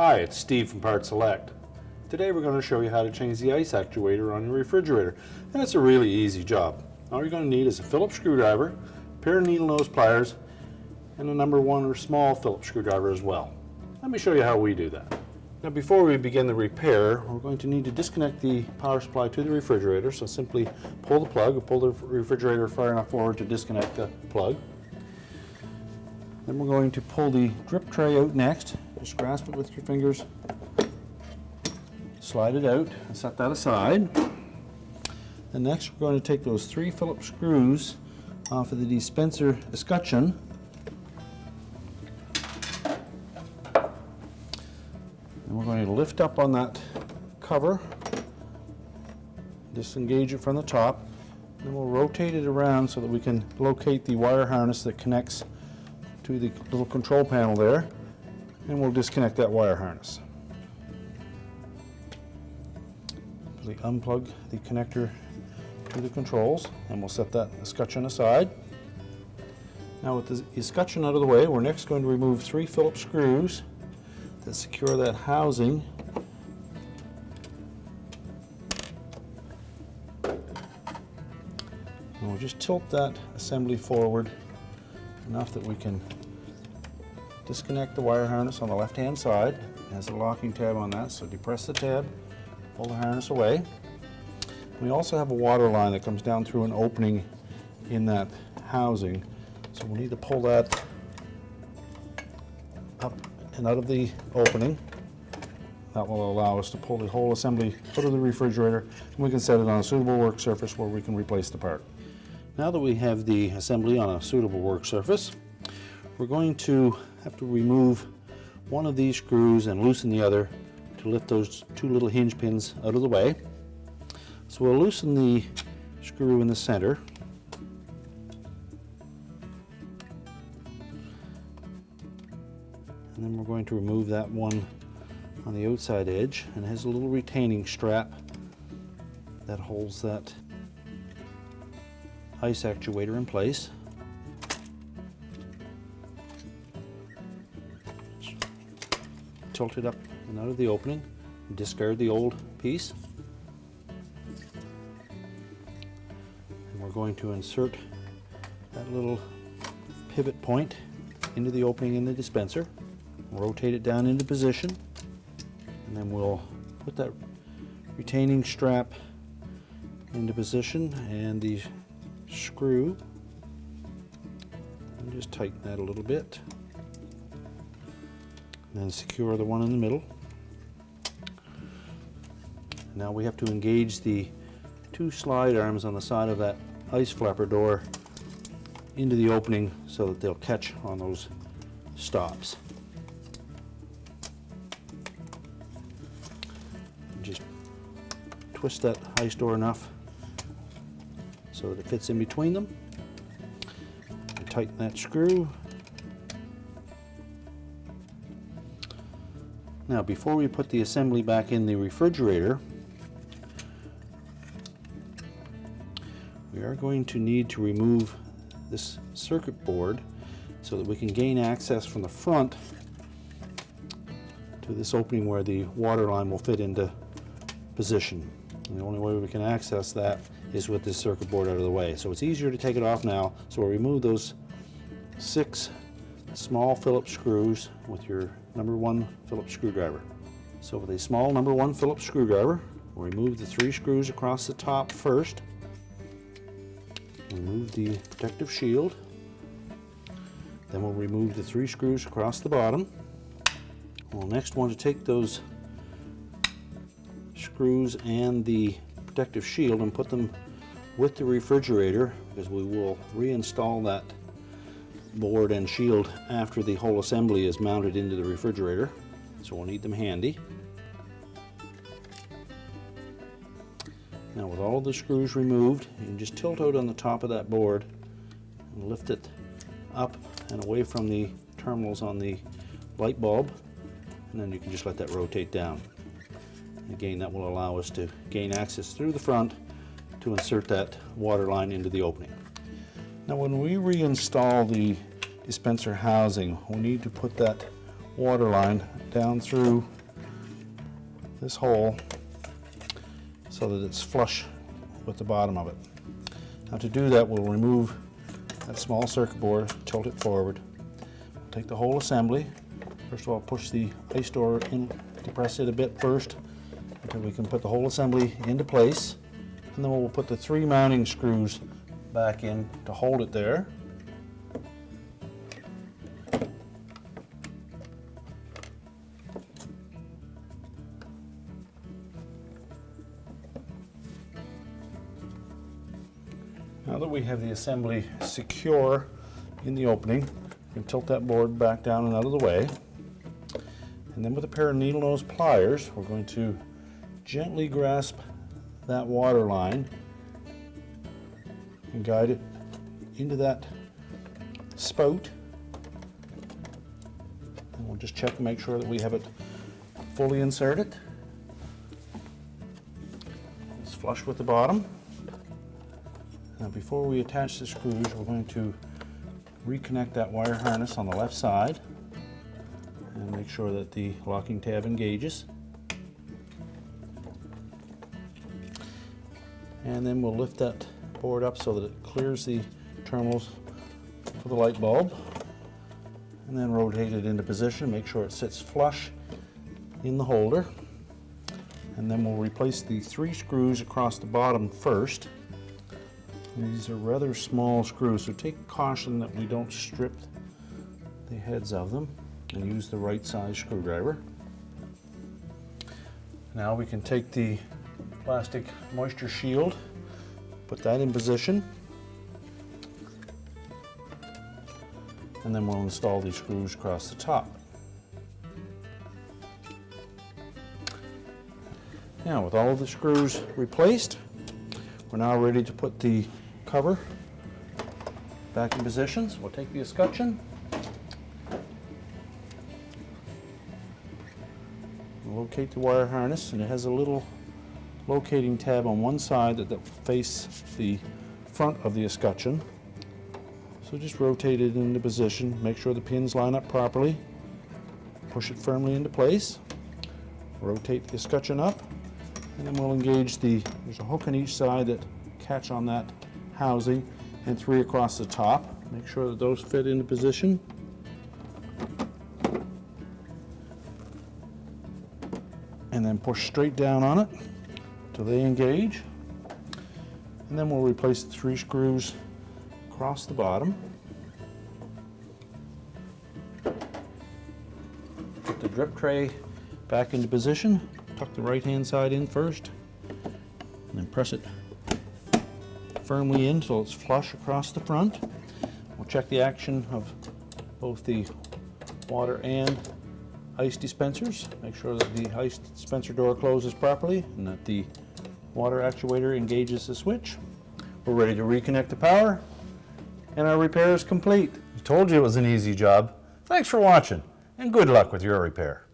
Hi, it's Steve from Part Select. Today we're going to show you how to change the ice actuator on your refrigerator. And it's a really easy job. All you're going to need is a Phillips screwdriver, a pair of needle nose pliers, and a number 1 or small Phillips screwdriver as well. Let me show you how we do that. Now before we begin the repair, we're going to need to disconnect the power supply to the refrigerator. So simply pull the plug, or pull the refrigerator far enough forward to disconnect the plug. Then we're going to pull the drip tray out next. Just grasp it with your fingers, slide it out, and set that aside. And next we're going to take those 3 Phillips screws off of the dispenser escutcheon. And we're going to lift up on that cover, disengage it from the top, and we'll rotate it around so that we can locate the wire harness that connects to the little control panel there, and we'll disconnect that wire harness. We unplug the connector to the controls, and we'll set that escutcheon aside. Now with the escutcheon out of the way, we're next going to remove 3 Phillips screws that secure that housing. And we'll just tilt that assembly forward enough that we can disconnect the wire harness on the left-hand side. It has a locking tab on that, so depress the tab, pull the harness away. We also have a water line that comes down through an opening in that housing, so we'll need to pull that up and out of the opening. That will allow us to pull the whole assembly out of the refrigerator, and we can set it on a suitable work surface where we can replace the part. Now that we have the assembly on a suitable work surface, we're going to have to remove one of these screws and loosen the other to lift those 2 little hinge pins out of the way. So we'll loosen the screw in the center. And then we're going to remove that one on the outside edge, and it has a little retaining strap that holds that ice actuator in place. Tilt it up and out of the opening and discard the old piece. And we're going to insert that little pivot point into the opening in the dispenser, rotate it down into position, and then we'll put that retaining strap into position and the screw, and just tighten that a little bit, and then secure the one in the middle. Now we have to engage the 2 slide arms on the side of that ice flapper door into the opening so that they'll catch on those stops. And just twist that ice door enough so that it fits in between them. And tighten that screw. Now before we put the assembly back in the refrigerator, we are going to need to remove this circuit board so that we can gain access from the front to this opening where the water line will fit into position. And the only way we can access that is with this circuit board out of the way. So it's easier to take it off now. So we'll remove those 6 small Phillips screws with your number 1 Phillips screwdriver. So with a small number 1 Phillips screwdriver, we'll remove the 3 screws across the top first. Remove the protective shield. Then we'll remove the 3 screws across the bottom. We'll next want to take those screws and the protective shield and put them with the refrigerator, because we will reinstall that board and shield after the whole assembly is mounted into the refrigerator. So we'll need them handy. Now with all the screws removed, you can just tilt out on the top of that board and lift it up and away from the terminals on the light bulb, and then you can just let that rotate down. Again, that will allow us to gain access through the front to insert that water line into the opening. Now when we reinstall the dispenser housing, we need to put that water line down through this hole so that it's flush with the bottom of it. Now to do that, we'll remove that small circuit board, tilt it forward. We'll take the whole assembly. First of all, push the ice door in, depress it a bit first until we can put the whole assembly into place. And then we'll put the 3 mounting screws back in to hold it there. Now that we have the assembly secure in the opening, we can tilt that board back down and out of the way. And then with a pair of needle nose pliers, we're going to gently grasp that water line and guide it into that spout. And we'll just check and make sure that we have it fully inserted. It's flush with the bottom. Now before we attach the screws, we're going to reconnect that wire harness on the left side and make sure that the locking tab engages. And then we'll lift that board up so that it clears the terminals for the light bulb, and then rotate it into position, make sure it sits flush in the holder. And then we'll replace the 3 screws across the bottom first. These are rather small screws, so take caution that we don't strip the heads of them, and use the right size screwdriver. Now we can take the plastic moisture shield, put that in position, and then we'll install these screws across the top. Now with all of the screws replaced, we're now ready to put the cover back in position. So we'll take the escutcheon, locate the wire harness, and it has a little locating tab on one side that face the front of the escutcheon. So just rotate it into position, make sure the pins line up properly, push it firmly into place, rotate the escutcheon up, and then we'll engage there's a hook on each side that catch on that housing, and 3 across the top. Make sure that those fit into position. And then push straight down on it till they engage. And then we'll replace the 3 screws across the bottom. Put the drip tray back into position. Tuck the right hand side in first, and then press it firmly in so it's flush across the front. We'll check the action of both the water and ice dispensers. Make sure that the ice dispenser door closes properly and that the water actuator engages the switch. We're ready to reconnect the power, and our repair is complete. I told you it was an easy job. Thanks for watching, and good luck with your repair.